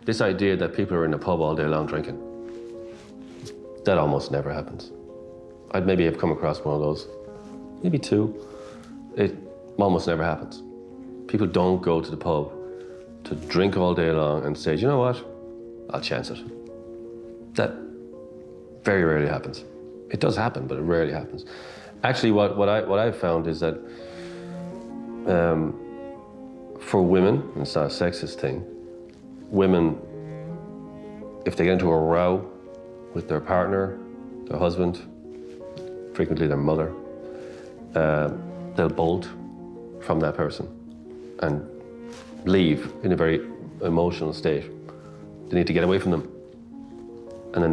This idea that people are in a pub all day long drinking, that almost never happens. I'd maybe have come across one of those, maybe two. It almost never happens. People don't go to the pub to drink all day long and say, you know what, I'll chance it. That very rarely happens. It does happen, but it rarely happens. Actually, what I've found is that for women, and it's not a sexist thing, women, if they get into a row with their partner, their husband, frequently their mother, they'll bolt from that person and leave in a very emotional state. They need to get away from them. And then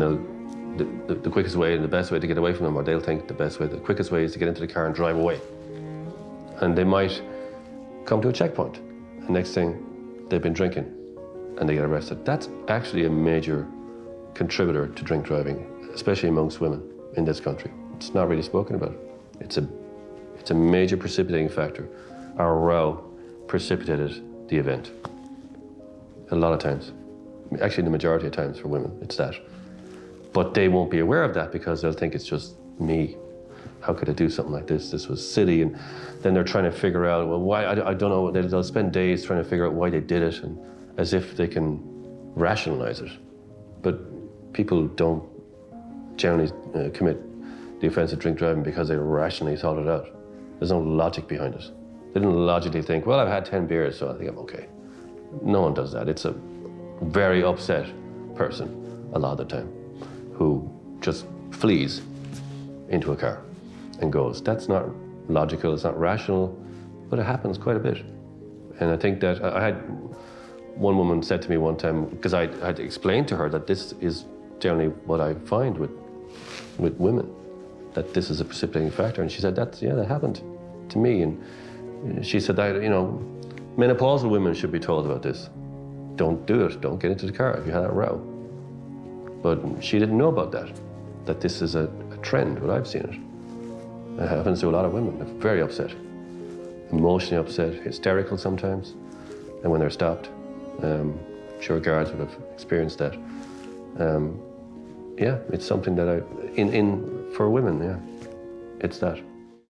the quickest way and the best way to get away from them, or they'll think the quickest way is to get into the car and drive away. And they might come to a checkpoint. And next thing, they've been drinking and they get arrested. That's actually a major contributor to drink driving, especially amongst women in this country. It's not really spoken about. It's a major precipitating factor. Our row precipitated the event. A lot of times. Actually, the majority of times for women, it's that. But they won't be aware of that because they'll think it's just me. How could I do something like this? This was silly. And then they're trying to figure out, well, why, I don't know, they'll spend days trying to figure out why they did it, and as if they can rationalize it. But people don't generally commit the offense of drink driving because they rationally thought it out. There's no logic behind it. They didn't logically think, well, I've had 10 beers, so I think I'm okay. No one does that. It's a very upset person, a lot of the time, who just flees into a car and goes. That's not logical, it's not rational, but it happens quite a bit. And I think that I had one woman said to me one time, because I had explained to her that this is generally what I find with women, that this is a precipitating factor. And she said, that happened to me. And she said that, menopausal women should be told about this. Don't do it, don't get into the car if you had a row. But she didn't know about that this is a trend, what I've seen it. It happens to a lot of women. They're very upset, emotionally upset, hysterical sometimes. And when they're stopped, I'm sure guards would have experienced that. Yeah, it's something that for women, yeah, it's that.